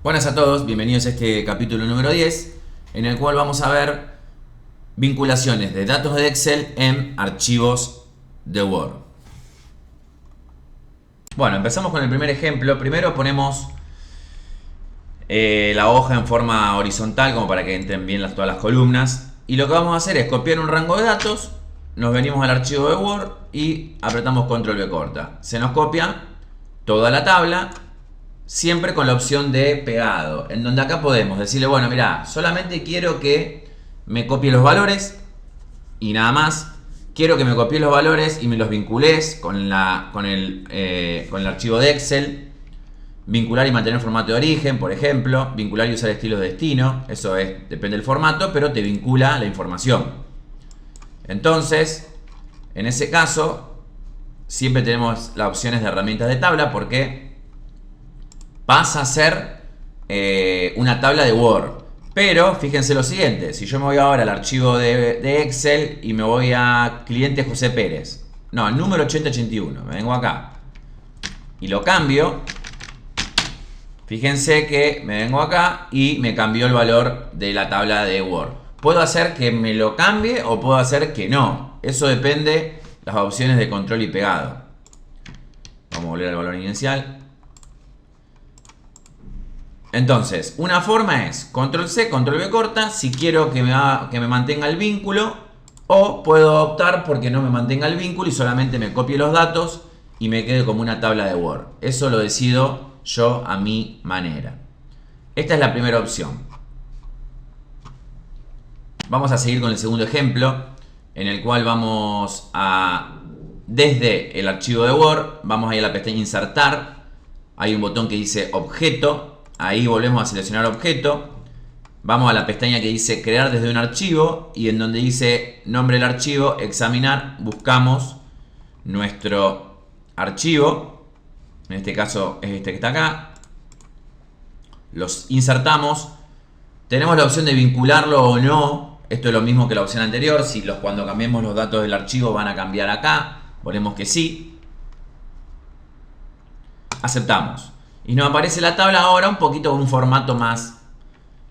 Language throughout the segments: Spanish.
Buenas a todos, bienvenidos a este capítulo número 10, en el cual vamos a ver vinculaciones de datos de Excel en archivos de Word. Bueno, empezamos con el primer ejemplo. Primero ponemos la hoja en forma horizontal como para que entren bien todas las columnas. Y lo que vamos a hacer es copiar un rango de datos, nos venimos al archivo de Word y apretamos Control V corta. Se nos copia toda la tabla, siempre con la opción de pegado, en donde acá podemos decirle, bueno, mira, solamente quiero que me copie los valores y nada más. Quiero que me copies los valores y me los vincules con el archivo de Excel. Vincular y mantener formato de origen, por ejemplo. Vincular y usar estilos de destino. Eso depende del formato, pero te vincula la información. Entonces, en ese caso, siempre tenemos las opciones de herramientas de tabla porque pasa a ser una tabla de Word. Pero fíjense lo siguiente, si yo me voy ahora al archivo de Excel y me voy a cliente José Pérez, no, el número 8081, me vengo acá y lo cambio, fíjense que me vengo acá y me cambió el valor de la tabla de Word. Puedo hacer que me lo cambie o puedo hacer que no, eso depende de las opciones de control y pegado. Vamos a volver al valor inicial. Entonces, una forma es Control C, Control V corta, si quiero que me mantenga el vínculo, o puedo optar porque no me mantenga el vínculo y solamente me copie los datos y me quede como una tabla de Word. Eso lo decido yo a mi manera. Esta es la primera opción. Vamos a seguir con el segundo ejemplo, en el cual vamos a, desde el archivo de Word, vamos a ir a la pestaña Insertar. Hay un botón que dice Objeto. Ahí volvemos a seleccionar objeto. Vamos a la pestaña que dice crear desde un archivo y en donde dice nombre del archivo, examinar, buscamos nuestro archivo. En este caso es este que está acá. Los insertamos. Tenemos la opción de vincularlo o no. Esto es lo mismo que la opción anterior. Si cuando cambiemos los datos del archivo van a cambiar acá. Ponemos que sí. Aceptamos. Y nos aparece la tabla ahora un poquito con un formato más,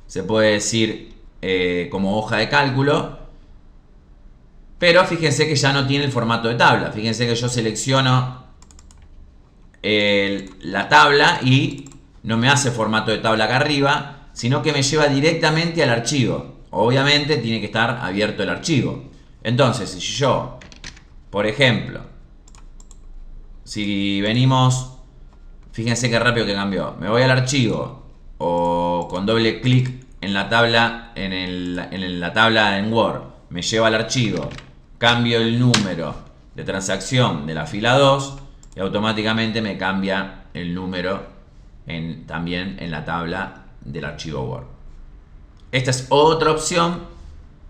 se puede decir, como hoja de cálculo. Pero fíjense que ya no tiene el formato de tabla. Fíjense que yo selecciono la tabla y no me hace formato de tabla acá arriba, sino que me lleva directamente al archivo. Obviamente tiene que estar abierto el archivo. Entonces, si yo, por ejemplo, si venimos... Fíjense qué rápido que cambió. Me voy al archivo o con doble clic en la tabla, en la tabla en Word, me lleva al archivo, cambio el número de transacción de la fila 2 y automáticamente me cambia el número también en la tabla del archivo Word. Esta es otra opción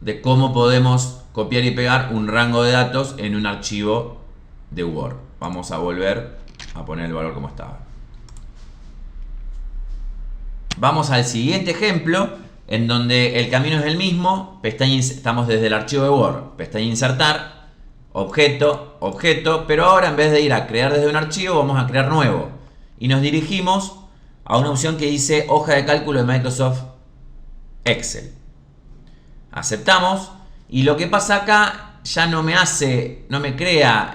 de cómo podemos copiar y pegar un rango de datos en un archivo de Word. Vamos a volver a poner el valor como estaba. Vamos al siguiente ejemplo, en donde el camino es el mismo. Estamos desde el archivo de Word, pestaña Insertar, Objeto, Objeto, pero ahora en vez de ir a crear desde un archivo, vamos a crear nuevo. Y nos dirigimos a una opción que dice Hoja de cálculo de Microsoft Excel. Aceptamos, y lo que pasa acá ya no me crea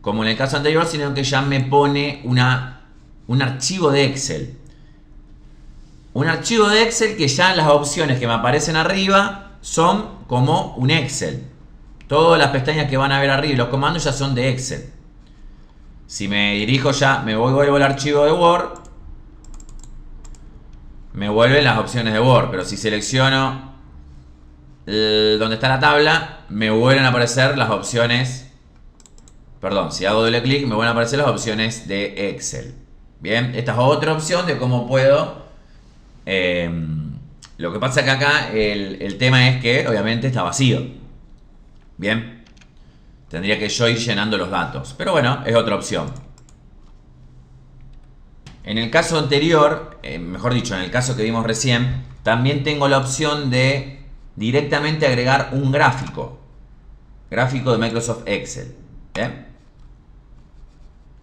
como en el caso anterior, sino que ya me pone un archivo de Excel. Un archivo de Excel que ya las opciones que me aparecen arriba son como un Excel. Todas las pestañas que van a ver arriba y los comandos ya son de Excel. Si me dirijo ya, vuelvo al archivo de Word, me vuelven las opciones de Word. Pero si selecciono donde está la tabla, me vuelven a aparecer las opciones. Perdón, si hago doble clic, me vuelven a aparecer las opciones de Excel. Bien, esta es otra opción de cómo puedo... lo que pasa que acá el tema es que obviamente está vacío. Bien, tendría que yo ir llenando los datos, pero bueno, es otra opción. En el caso anterior, mejor dicho, en el caso que vimos recién, también tengo la opción de directamente agregar un gráfico de Microsoft Excel. ¿Bien?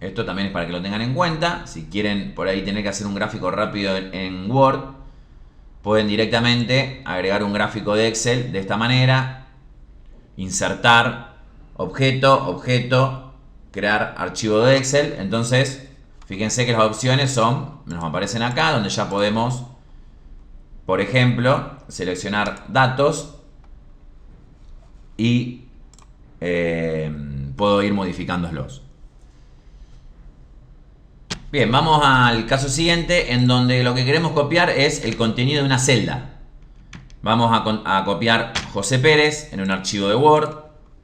Esto también es para que lo tengan en cuenta. Si quieren por ahí tener que hacer un gráfico rápido en Word, pueden directamente agregar un gráfico de Excel de esta manera. Insertar, objeto, objeto, crear archivo de Excel. Entonces, fíjense que las opciones nos aparecen acá, donde ya podemos, por ejemplo, seleccionar datos y puedo ir modificándolos. Bien, vamos al caso siguiente, en donde lo que queremos copiar es el contenido de una celda. Vamos a copiar José Pérez en un archivo de Word.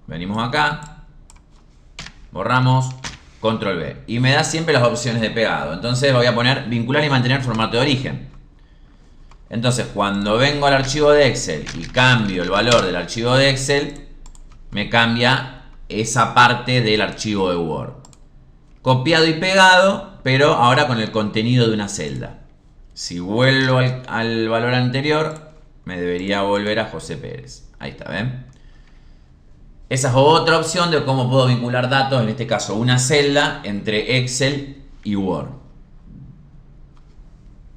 Venimos acá, borramos, control V. Y me da siempre las opciones de pegado. Entonces voy a poner vincular y mantener formato de origen. Entonces cuando vengo al archivo de Excel y cambio el valor del archivo de Excel, me cambia esa parte del archivo de Word. Copiado y pegado, pero ahora con el contenido de una celda. Si vuelvo al valor anterior, me debería volver a José Pérez. Ahí está, ¿ven? Esa es otra opción de cómo puedo vincular datos, en este caso una celda, entre Excel y Word.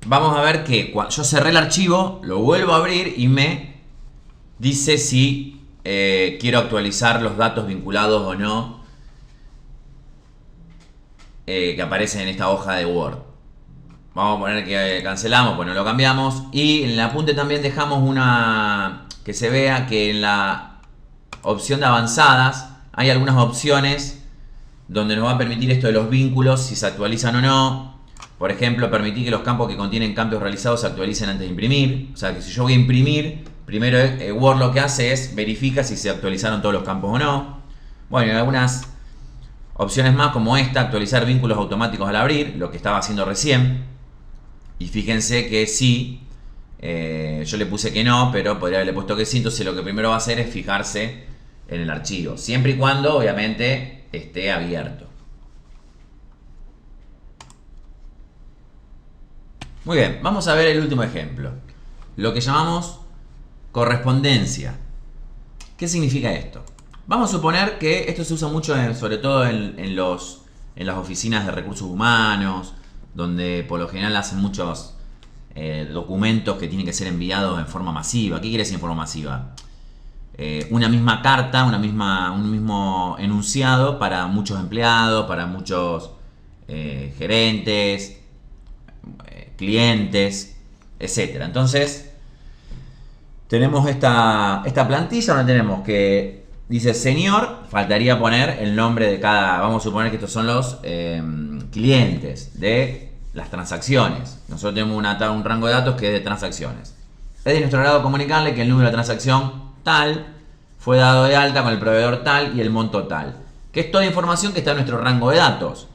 Vamos a ver que cuando yo cerré el archivo, lo vuelvo a abrir y me dice si quiero actualizar los datos vinculados o no que aparecen en esta hoja de Word. Vamos a poner que cancelamos, pues no lo cambiamos. Y en el apunte también dejamos que se vea que en la opción de avanzadas hay algunas opciones donde nos va a permitir esto de los vínculos, si se actualizan o no. Por ejemplo, permitir que los campos que contienen cambios realizados se actualicen antes de imprimir. O sea que si yo voy a imprimir, primero Word lo que hace es verifica si se actualizaron todos los campos o no. Bueno, y algunas opciones más como esta, actualizar vínculos automáticos al abrir, lo que estaba haciendo recién. Y fíjense que sí, yo le puse que no, pero podría haberle puesto que sí. Entonces lo que primero va a hacer es fijarse en el archivo, siempre y cuando obviamente esté abierto. Muy bien, vamos a ver el último ejemplo. Lo que llamamos correspondencia. ¿Qué significa esto? Vamos a suponer que esto se usa mucho, sobre todo en las oficinas de recursos humanos, donde por lo general hacen muchos documentos que tienen que ser enviados en forma masiva. ¿Qué quiere decir en forma masiva? Una misma carta, un mismo enunciado para muchos empleados, para muchos gerentes, clientes, etc. Entonces, tenemos esta plantilla donde tenemos que dice señor, faltaría poner el nombre de cada, vamos a suponer que estos son los clientes de las transacciones. Nosotros tenemos un rango de datos que es de transacciones. Es de nuestro agrado comunicarle que el número de transacción tal fue dado de alta con el proveedor tal y el monto tal. Que es toda información que está en nuestro rango de datos.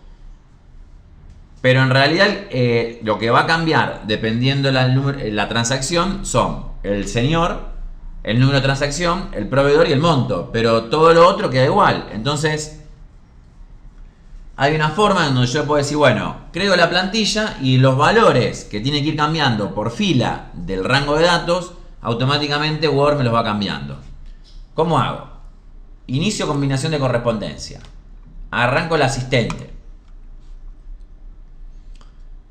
Pero en realidad lo que va a cambiar dependiendo la transacción son el señor, el número de transacción, el proveedor y el monto. Pero todo lo otro queda igual. Entonces hay una forma en donde yo puedo decir, bueno, creo la plantilla y los valores que tienen que ir cambiando por fila del rango de datos, automáticamente Word me los va cambiando. ¿Cómo hago? Inicio combinación de correspondencia. Arranco el asistente.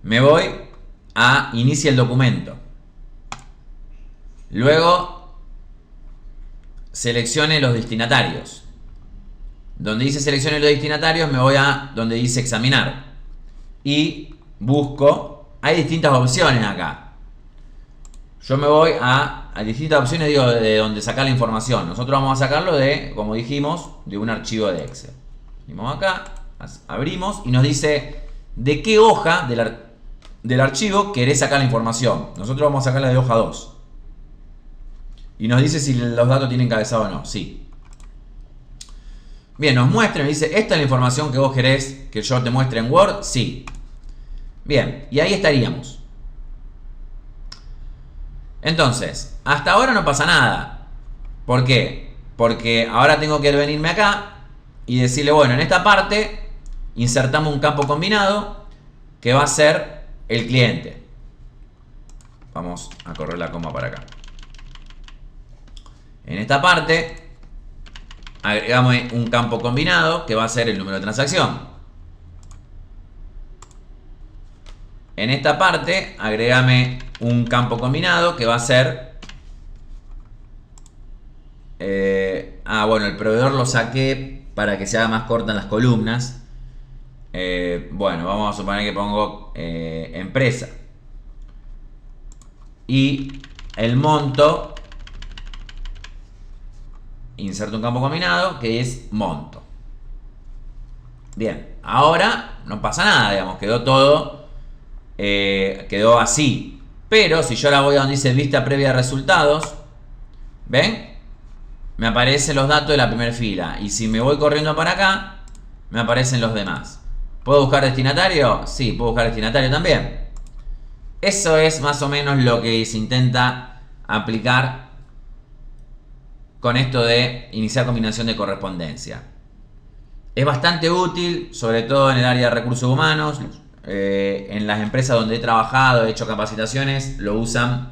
Me voy a inicia el documento. Luego seleccione los destinatarios. Donde dice seleccione los destinatarios me voy a donde dice examinar. Y busco, hay distintas opciones acá. Yo me voy a distintas opciones, digo, de donde sacar la información. Nosotros vamos a sacarlo de, como dijimos, de un archivo de Excel. Venimos acá, abrimos y nos dice de qué hoja del archivo querés sacar la información. Nosotros vamos a sacarla de hoja 2. Y nos dice si los datos tienen encabezado o no. Sí. Bien, nos muestra y me dice, ¿esta es la información que vos querés que yo te muestre en Word? Sí. Bien, y ahí estaríamos. Entonces, hasta ahora no pasa nada. ¿Por qué? Porque ahora tengo que venirme acá y decirle, bueno, en esta parte insertamos un campo combinado que va a ser el cliente. Vamos a correr la coma para acá. En esta parte agregamos un campo combinado que va a ser el número de transacción. en esta parte agregame un campo combinado que va a ser... bueno, el proveedor lo saqué para que se haga más corta en las columnas. Bueno, vamos a suponer que pongo empresa. Y el monto, inserto un campo combinado que es monto. Bien, ahora no pasa nada, digamos, quedó todo, quedó así. Pero si yo ahora voy a donde dice vista previa de resultados, ¿ven? Me aparecen los datos de la primera fila. Y si me voy corriendo para acá, me aparecen los demás. ¿Puedo buscar destinatario? Sí, puedo buscar destinatario también. Eso es más o menos lo que se intenta aplicar con esto de iniciar combinación de correspondencia. Es bastante útil, sobre todo en el área de recursos humanos. En las empresas donde he trabajado, he hecho capacitaciones, lo usan.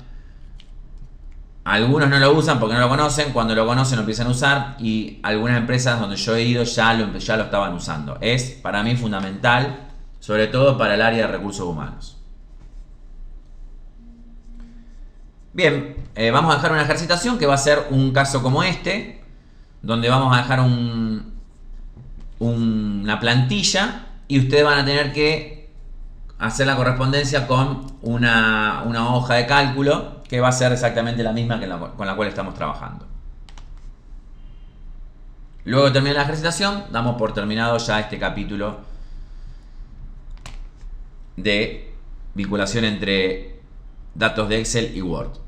Algunos no lo usan porque no lo conocen, cuando lo conocen lo empiezan a usar, y algunas empresas donde yo he ido ya lo estaban usando. Es para mí fundamental, sobre todo para el área de recursos humanos. Bien, vamos a dejar una ejercitación que va a ser un caso como este, donde vamos a dejar una plantilla y ustedes van a tener que hacer la correspondencia con una hoja de cálculo que va a ser exactamente la misma con la cual estamos trabajando. Luego de terminar la ejercitación, damos por terminado ya este capítulo de vinculación entre datos de Excel y Word.